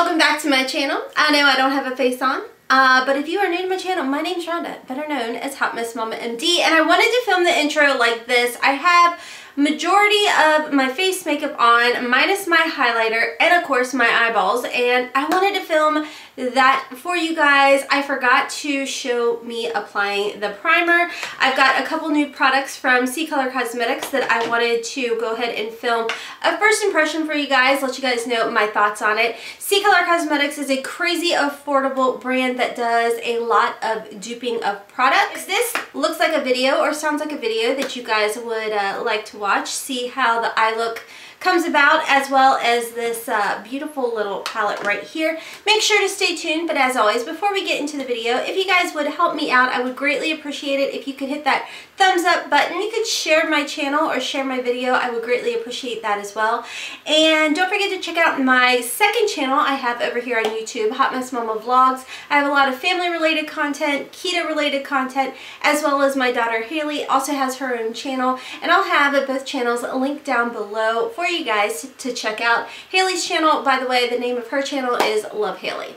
welcome back to my channel. I know I don't have a face on, but if you are new to my channel, my name's Rhonda, better known as HotmessmommaMD, and I wanted to film the intro like this. I have majority of my face makeup on, minus my highlighter, and of course my eyeballs, and I wanted to film that for you guys. I forgot to show me applying the primer. I've got a couple new products from CColor Cosmetics that I wanted to go ahead and film a first impression for you guys, let you guys know my thoughts on it. CColor Cosmetics is a crazy affordable brand that does a lot of duping of products. If this looks like a video or sounds like a video that you guys would like to watch, see how the eye look comes about, as well as this beautiful little palette right here. Make sure to stay tuned, but as always, before we get into the video, if you guys would help me out, I would greatly appreciate it if you could hit that thumbs up button. You could share my channel or share my video. I would greatly appreciate that as well. And don't forget to check out my second channel I have over here on YouTube, Hotmess Momma Vlogs. I have a lot of family related content, keto related content, as well as my daughter Haley also has her own channel, and I'll have both channels linked down below for you guys to check out. Haley's channel, by the way, the name of her channel is Love Haley.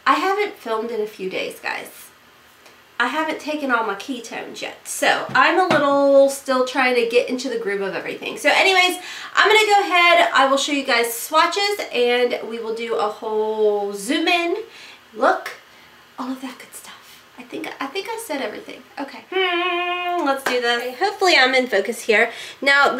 I haven't filmed in a few days, guys. I haven't taken all my ketones yet, so I'm a little still trying to get into the groove of everything. So anyways, I'm gonna go ahead, I will show you guys swatches, and we will do a whole zoom in, look, all of that good stuff. I think I said everything. Okay, let's do this. Okay, hopefully I'm in focus here. Now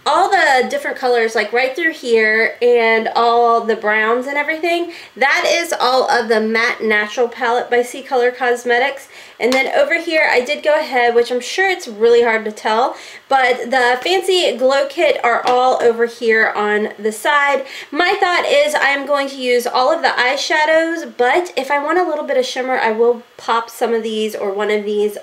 all the different colors, like right through here, and all the browns and everything, that is all of the Matte Natural palette by CColor Cosmetics. And then over here, I did go ahead, which I'm sure it's really hard to tell, but the Fancy Glow Kit are all over here on the side. My thought is I'm going to use all of the eyeshadows, but if I want a little bit of shimmer, I will pop some of these or one of these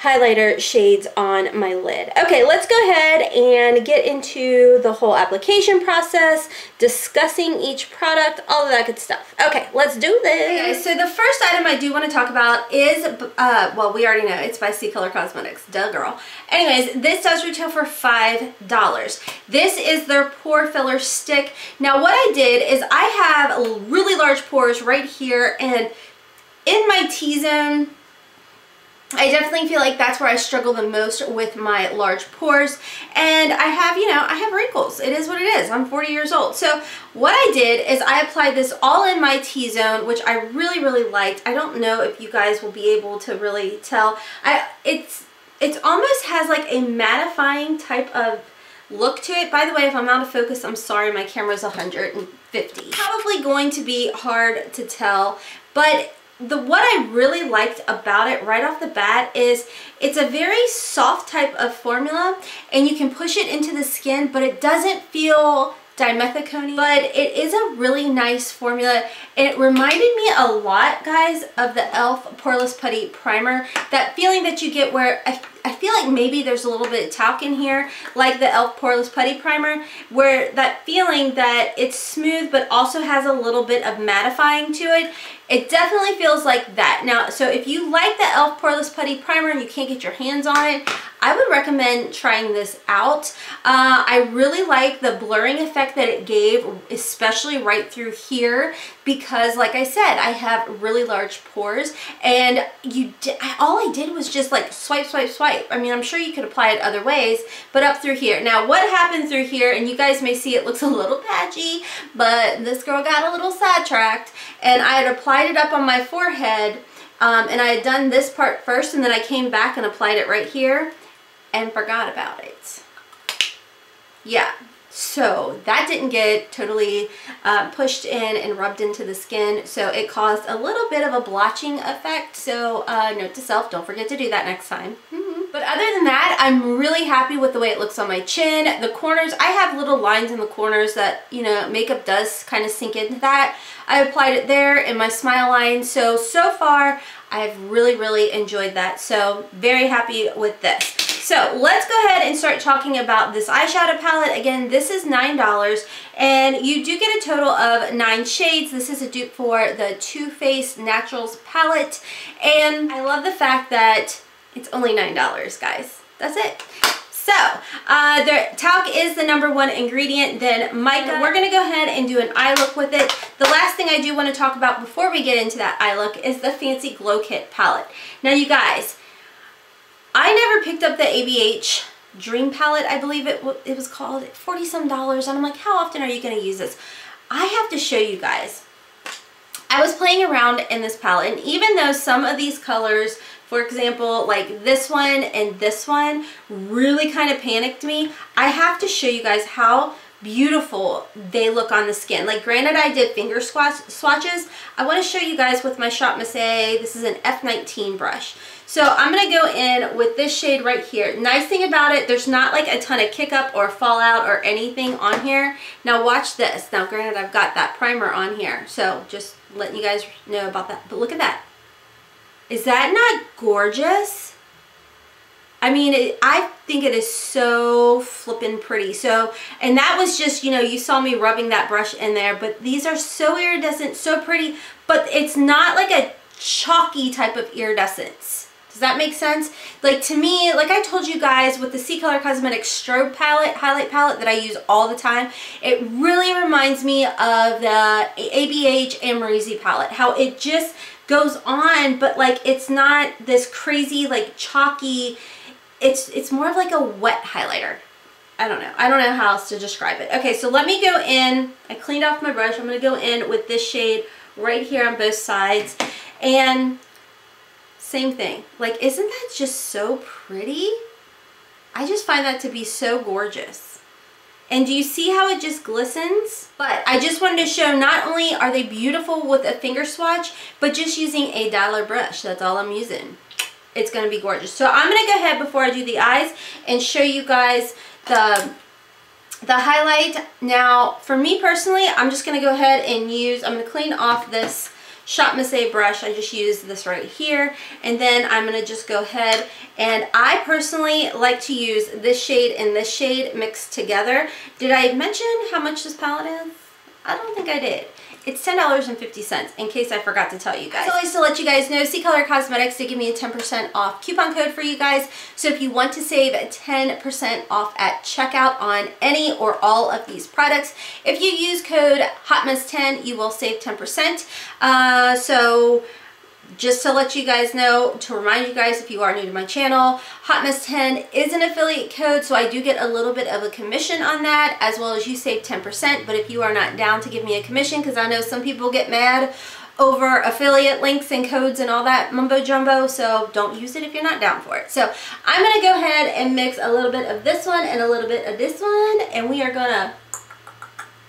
highlighter shades on my lid. Okay, let's go ahead and get into the whole application process, discussing each product, all of that good stuff. Okay, let's do this. Okay, so the first item I do want to talk about is, well, we already know it's by CColor Cosmetics, duh girl. Anyways, this does retail for $5. This is their pore filler stick. Now what I did is I have really large pores right here, and in my T-zone, I definitely feel like that's where I struggle the most with my large pores, and I have, you know, I have wrinkles. It is what it is. I'm 40 years old. So what I did is I applied this all in my T-zone, which I really liked. I don't know if you guys will be able to really tell. It's almost has like a mattifying type of look to it. By the way, if I'm out of focus, I'm sorry, my camera's 150. Probably going to be hard to tell, but what I really liked about it right off the bat is it's a very soft type of formula, and you can push it into the skin, but it doesn't feel dimethicone, but it is a really nice formula, and it reminded me a lot, guys, of the e.l.f. Poreless Putty Primer. That feeling that you get where I feel like maybe there's a little bit of talc in here, like the e.l.f. Poreless Putty Primer, where that feeling that it's smooth but also has a little bit of mattifying to it. It definitely feels like that. Now, so if you like the e.l.f. Poreless Putty Primer and you can't get your hands on it, I would recommend trying this out. I really like the blurring effect that it gave, especially right through here, because like I said, I have really large pores, and all I did was just like swipe. I mean, I'm sure you could apply it other ways, but up through here. Now, what happened through here, and you guys may see it looks a little patchy, but this girl got a little sidetracked, and I had applied it up on my forehead, and I had done this part first, and then I came back and applied it right here and forgot about it. Yeah, so that didn't get totally pushed in and rubbed into the skin, so it caused a little bit of a blotching effect. So note to self, don't forget to do that next time. But other than that, I'm really happy with the way it looks on my chin. The corners, I have little lines in the corners that, you know, makeup does kind of sink into that. I applied it there in my smile line. So far, I've really enjoyed that. So very happy with this. So let's go ahead and start talking about this eyeshadow palette. Again, this is $9, and you do get a total of 9 shades. This is a dupe for the Too Faced Naturals palette, and I love the fact that it's only $9, guys. That's it. So, the talc is the #1 ingredient, then mica. We're going to go ahead and do an eye look with it. The last thing I do want to talk about before we get into that eye look is the Fancy Glow Kit palette. Now, you guys, I never picked up the ABH Dream palette, I believe it was called, $40-some, and I'm like, how often are you going to use this? I have to show you guys. I was playing around in this palette, and even though some of these colors, for example, like this one and this one, really kind of panicked me, I have to show you guys how beautiful they look on the skin. Like, granted, I did finger swatches. I want to show you guys with my Shop MACY. This is an F19 brush. So I'm going to go in with this shade right here. Nice thing about it, there's not like a ton of kick up or fallout or anything on here. Now watch this. Now granted, I've got that primer on here, so just letting you guys know about that. But look at that. Is that not gorgeous? I mean, I think it is so flippin' pretty. So, and that was just, you know, you saw me rubbing that brush in there, but these are so iridescent, so pretty, but it's not like a chalky type of iridescence. Does that make sense? Like, to me, like I told you guys with the CColor Cosmetics strobe palette, highlight palette that I use all the time, it really reminds me of the ABH and MACY palette. How it just goes on, but like it's not this crazy like chalky, it's more of like a wet highlighter. I don't know how else to describe it. Okay, so let me go in. I cleaned off my brush. I'm going to go in with this shade right here on both sides, and same thing. Like, isn't that just so pretty? I just find that to be so gorgeous. And do you see how it just glistens? But I just wanted to show, not only are they beautiful with a finger swatch, but just using a dollar brush. That's all I'm using. It's going to be gorgeous. So I'm going to go ahead before I do the eyes and show you guys the highlight. Now, for me personally, I'm just going to go ahead and use, I'm going to clean off this Shop MACY brush. I just used this right here, and then I'm going to just go ahead, and I personally like to use this shade and this shade mixed together. Did I mention how much this palette is? I don't think I did. It's $10.50 in case I forgot to tell you guys. So always to let you guys know, CColor Cosmetics, they give me a 10% off coupon code for you guys. So if you want to save 10% off at checkout on any or all of these products, if you use code HOTMESS10, you will save 10%. So just to let you guys know, to remind you guys if you are new to my channel, HOTMESS10 is an affiliate code, so I do get a little bit of a commission on that, as well as you save 10%. But if you are not down to give me a commission, because I know some people get mad over affiliate links and codes and all that mumbo jumbo, so don't use it if you're not down for it. So I'm going to go ahead and mix a little bit of this one and a little bit of this one, and we are going to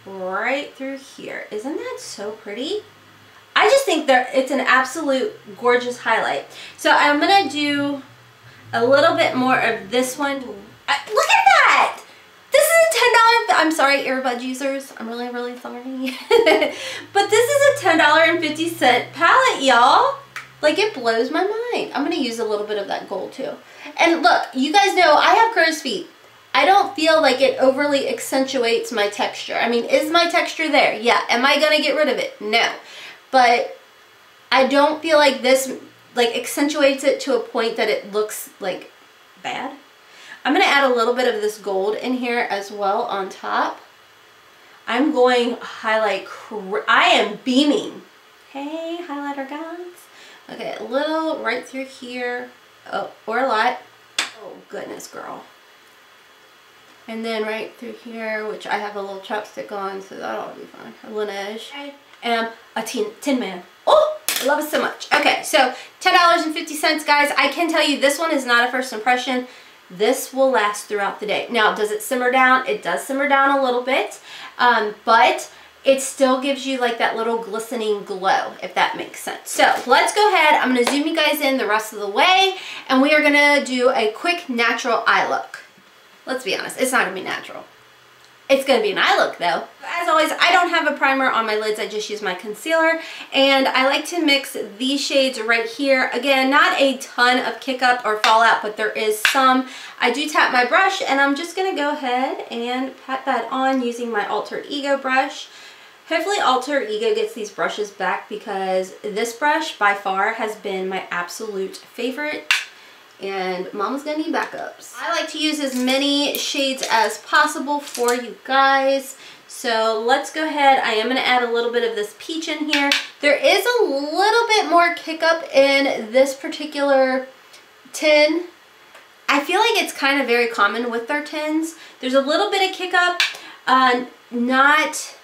right through here. Isn't that so pretty? I just think it's an absolute gorgeous highlight. So I'm going to do a little bit more of this one. Look at that! This is a $10, I'm sorry earbud users, I'm really, really sorry. But this is a $10.50 palette, y'all. Like, it blows my mind. I'm going to use a little bit of that gold too. And look, you guys know I have crow's feet. I don't feel like it overly accentuates my texture. I mean, is my texture there? Yeah. Am I going to get rid of it? No. But I don't feel like this like accentuates it to a point that it looks like bad. I'm going to add a little bit of this gold in here as well on top. I'm going highlight, I am beaming. Hey, highlighter guys. Okay, a little right through here. Oh, or a lot. Oh, goodness, girl. And then right through here, which I have a little chapstick on, so that'll be fine. A Laneige. And a Tin Man. Oh, I love it so much. Okay, so $10.50, guys. I can tell you this one is not a first impression. This will last throughout the day. Now, does it simmer down? It does simmer down a little bit, but it still gives you like that little glistening glow, if that makes sense. So let's go ahead. I'm going to zoom you guys in the rest of the way, and we are going to do a quick natural eye look. Let's be honest, it's not going to be natural. It's going to be an eye look though. As always, I don't have a primer on my lids. I just use my concealer, and I like to mix these shades right here. Again, not a ton of kick up or fallout, but there is some. I do tap my brush, and I'm just going to go ahead and pat that on using my Alter Ego brush. Hopefully Alter Ego gets these brushes back, because this brush by far has been my absolute favorite. and Mom's gonna need backups. I like to use as many shades as possible for you guys. So let's go ahead. I am gonna add a little bit of this peach in here. There is a little bit more kick up in this particular tin. I feel like it's kind of very common with their tins. There's a little bit of kick up, not,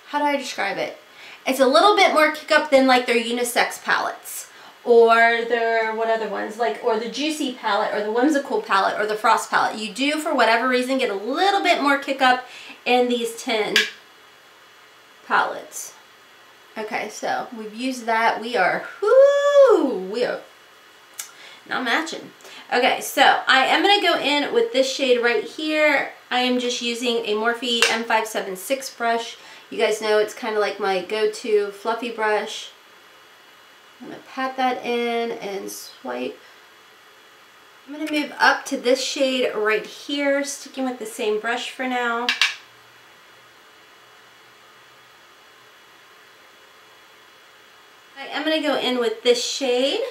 how do I describe it? It's a little bit more kick up than like their unisex palettes, or their, what other ones, like, or the Juicy palette, or the Whimsical palette, or the Frost palette. You do, for whatever reason, get a little bit more kick up in these tin palettes. Okay, so we've used that. We are not matching. Okay, so I am going to go in with this shade right here. I am just using a Morphe M576 brush. You guys know it's kind of like my go-to fluffy brush. I'm going to pat that in and swipe. I'm going to move up to this shade right here, sticking with the same brush for now. I'm going to go in with this shade.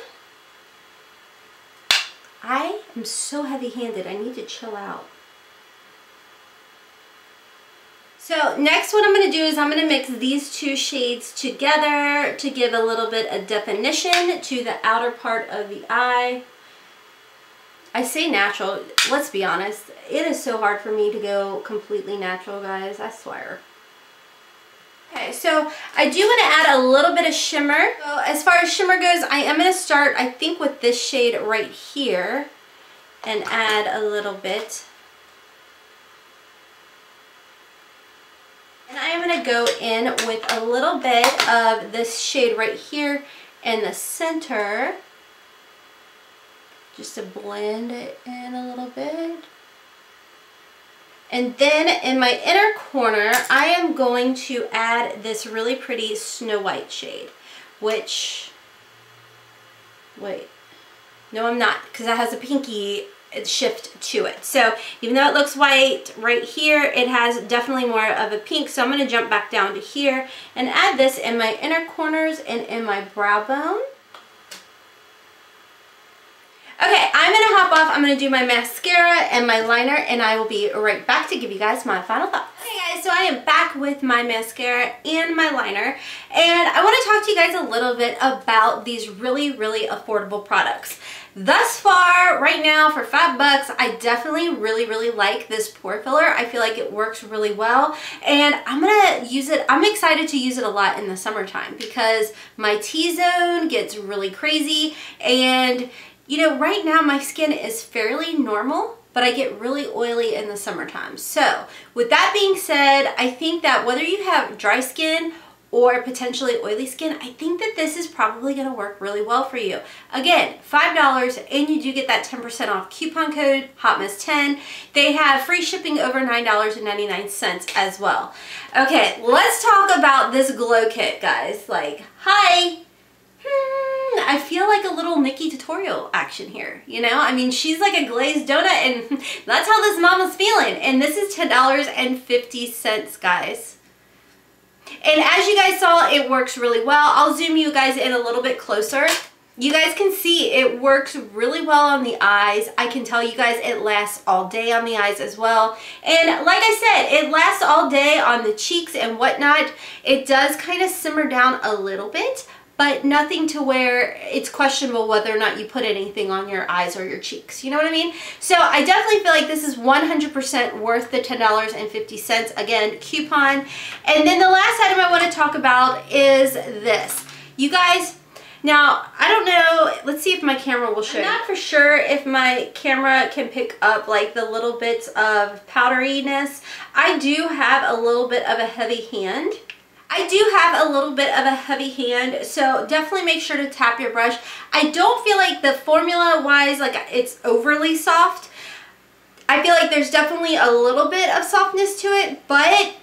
I am so heavy-handed. I need to chill out. So next what I'm going to do is I'm going to mix these two shades together to give a little bit of definition to the outer part of the eye. I say natural. Let's be honest. It is so hard for me to go completely natural, guys. I swear. Okay, so I do want to add a little bit of shimmer. So as far as shimmer goes, I am going to start, I think, with this shade right here and add a little bit. And I am going to go in with a little bit of this shade right here in the center, just to blend it in a little bit. And then in my inner corner, I am going to add this really pretty Snow White shade, which, wait, no I'm not, because it has a pinky shift to it. So even though it looks white right here, it has definitely more of a pink. So I'm going to jump back down to here and add this in my inner corners and in my brow bone. Okay, I'm going to hop off. I'm going to do my mascara and my liner, and I will be right back to give you guys my final thoughts. Hey guys, so I am back with my mascara and my liner, and I want to talk to you guys a little bit about these really, really affordable products. Thus far, right now, for $5, I definitely really like this pore filler. I feel like it works really well, and I'm gonna use it. I'm excited to use it a lot in the summertime because my T-zone gets really crazy, and you know, right now my skin is fairly normal, but I get really oily in the summertime. So with that being said, I think that whether you have dry skin or potentially oily skin, I think that this is probably going to work really well for you. Again, $5, and you do get that 10% off coupon code, Hotmess10. They have free shipping over $9.99 as well. Okay, let's talk about this glow kit, guys. Like, hi! I feel like a little Nikki tutorial action here, you know? I mean, she's like a glazed donut, and that's how this mama's feeling. And this is $10.50, guys. And as you guys saw, it works really well. I'll zoom you guys in a little bit closer. You guys can see it works really well on the eyes. I can tell you guys it lasts all day on the eyes as well. And like I said, it lasts all day on the cheeks and whatnot. It does kind of simmer down a little bit, but nothing to where it's questionable whether or not you put anything on your eyes or your cheeks. You know what I mean? So I definitely feel like this is 100% worth the $10.50. Again, coupon. And then the last item I want to talk about is this. You guys, now, I don't know, let's see if my camera will show you. I'm not for sure if my camera can pick up like the little bits of powderiness. I do have a little bit of a heavy hand. So definitely make sure to tap your brush. I don't feel like the formula wise, like it's overly soft. I feel like there's definitely a little bit of softness to it, but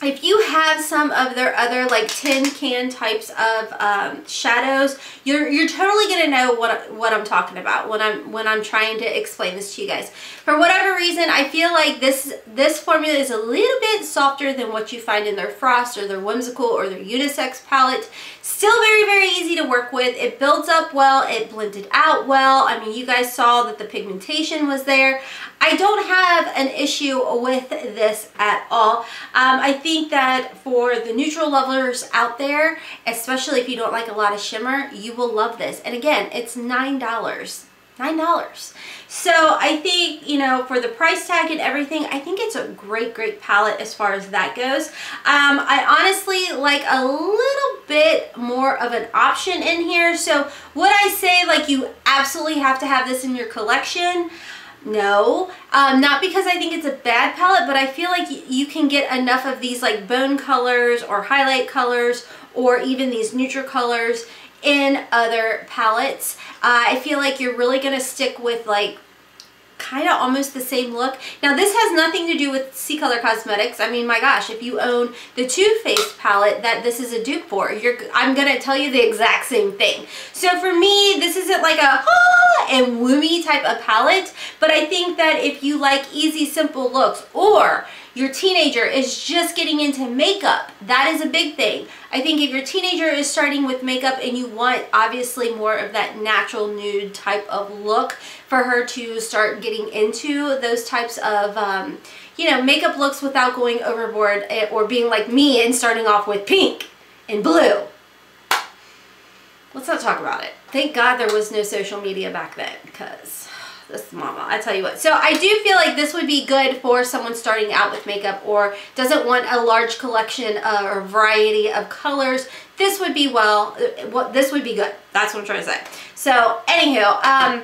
if you have some of their other like tin can types of shadows, you're totally gonna know what I'm talking about when I'm trying to explain this to you guys. For whatever reason, I feel like this formula is a little bit softer than what you find in their Frost or their Whimsical or their Unisex palette. Still very, very easy to work with. It builds up well, it blended out well. I mean, you guys saw that the pigmentation was there. I don't have an issue with this at all. I think that for the neutral lovers out there, especially if you don't like a lot of shimmer, you will love this. And again, it's $9. $9. So I think, you know, for the price tag and everything, I think it's a great, great palette as far as that goes. I honestly like a little bit more of an option in here. So would I say like you absolutely have to have this in your collection? No, not because I think it's a bad palette, but I feel like you can get enough of these like bone colors or highlight colors or even these neutral colors in other palettes. I feel like you're really going to stick with like kind of almost the same look. Now this has nothing to do with CColor Cosmetics. I mean, my gosh, if you own the Too Faced palette that this is a dupe for, I'm gonna tell you the exact same thing. So for me, this isn't like a and woomy type of palette, but I think that if you like easy, simple looks, or your teenager is just getting into makeup, that is a big thing. I think if your teenager is starting with makeup and you want obviously more of that natural nude type of look for her to start getting into those types of, you know, makeup looks without going overboard or being like me and starting off with pink and blue. Let's not talk about it. Thank God there was no social media back then, because this is Momma, I tell you what. So I do feel like this would be good for someone starting out with makeup or doesn't want a large collection or variety of colors. This would be this would be good. That's what I'm trying to say. So anywho,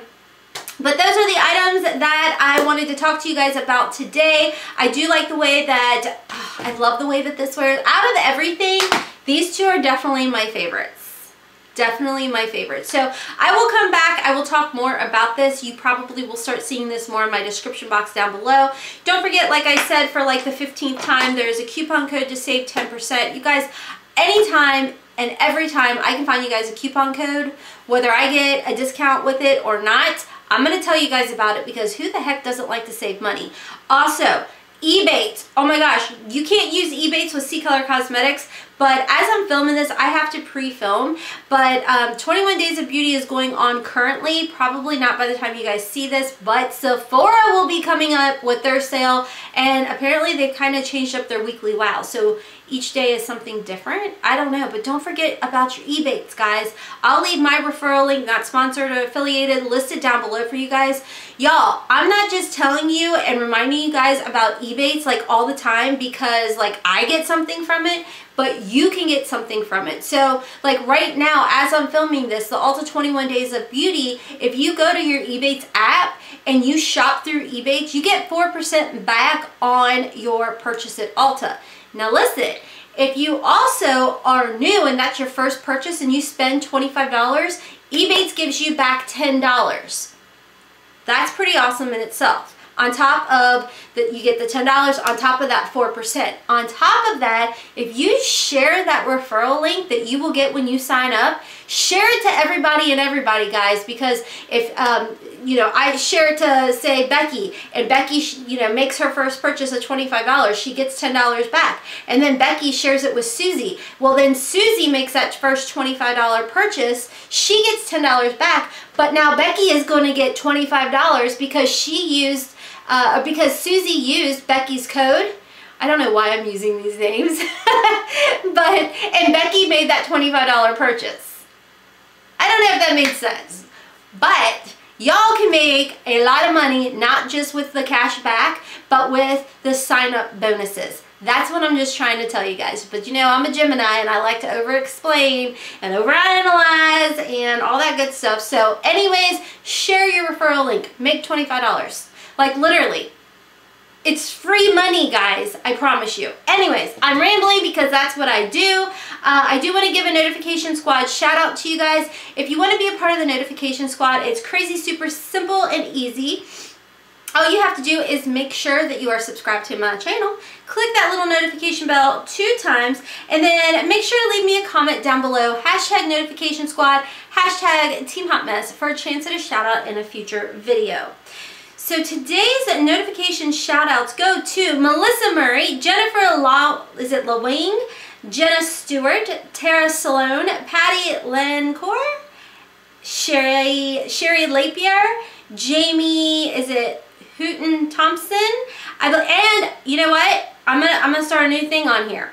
but those are the items that I wanted to talk to you guys about today. I do like the way that, I love the way that this wears. Out of everything, these two are definitely my favorites. Definitely my favorite. So I will come back. I will talk more about this. You probably will start seeing this more in my description box down below. Don't forget, like I said, for like the 15th time, there's a coupon code to save 10%. You guys, anytime and every time I can find you guys a coupon code, whether I get a discount with it or not, I'm going to tell you guys about it, because who the heck doesn't like to save money? Also, Ebates. Oh my gosh, you can't use Ebates with CColor Cosmetics, but as I'm filming this, I have to pre-film. But 21 Days of Beauty is going on currently, probably not by the time you guys see this, but Sephora will be coming up with their sale, and apparently they've kind of changed up their weekly wow. So each day is something different. I don't know, but don't forget about your Ebates, guys. I'll leave my referral link, not sponsored or affiliated, listed down below for you guys. Y'all, I'm not just telling you and reminding you guys about Ebates like all the time because like I get something from it, but you can get something from it. So like right now, as I'm filming this, the Ulta 21 Days of Beauty, if you go to your Ebates app and you shop through Ebates, you get 4% back on your purchase at Ulta. Now listen, if you also are new and that's your first purchase and you spend $25, Ebates gives you back $10. That's pretty awesome in itself. On top of that, you get the $10 on top of that 4%. On top of that, if you share that referral link that you will get when you sign up, share it to everybody and everybody, guys, because if you know, I share it to, say, Becky, and Becky, you know, makes her first purchase of $25, she gets $10 back. And then Becky shares it with Susie. Well, then Susie makes that first $25 purchase, she gets $10 back, but now Becky is going to get $25 because she used, because Susie used Becky's code. I don't know why I'm using these names, and Becky made that $25 purchase. I don't know if that makes sense, but y'all can make a lot of money, not just with the cash back, but with the sign-up bonuses. That's what I'm just trying to tell you guys. But you know, I'm a Gemini and I like to over-explain and overanalyze and all that good stuff. So anyways, share your referral link. Make $25. Like literally. It's free money, guys. I promise you. Anyways, I'm rambling because that's what I do. I do want to give a notification squad shout out to you guys. If you want to be a part of the notification squad, it's crazy, super simple and easy. all you have to do is make sure that you are subscribed to my channel. Click that little notification bell 2 times, and then make sure to leave me a comment down below, hashtag notification squad, hashtag Team Hotmess, for a chance at a shout out in a future video. So today's notification shout outs go to Melissa Murray, Jennifer Lawing, Jenna Stewart, Tara Sloan, Patty Lencourt, Sherry Lapier, Jamie, Hooten Thompson, and you know what? I'm gonna start a new thing on here.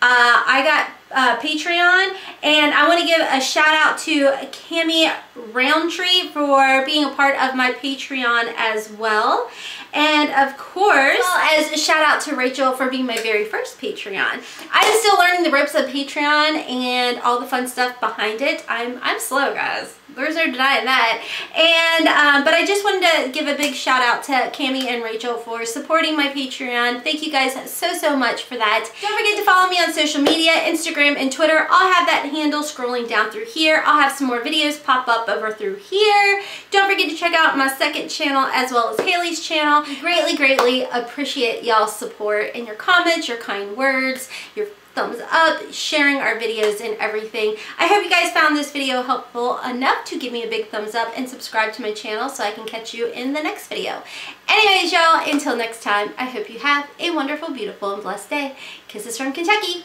I got Patreon, and I want to give a shout out to Cami Roundtree for being a part of my Patreon as well. And of course, as a shout out to Rachel for being my very first Patreon. I'm still learning the ropes of Patreon and all the fun stuff behind it. I'm slow, guys. There's no denying that. And but I just wanted to give a big shout out to Cami and Rachel for supporting my Patreon. Thank you guys so much for that. Don't forget to follow me on social media, Instagram and Twitter. I'll have that handle scrolling down through here. I'll have some more videos pop up over through here. Don't forget to check out my second channel as well as Haley's channel. Greatly appreciate y'all's support and your comments, your kind words, your thumbs up, sharing our videos and everything. I hope you guys found this video helpful enough to give me a big thumbs up and subscribe to my channel so I can catch you in the next video. Anyways, y'all, until next time, I hope you have a wonderful, beautiful, and blessed day. Kisses from Kentucky.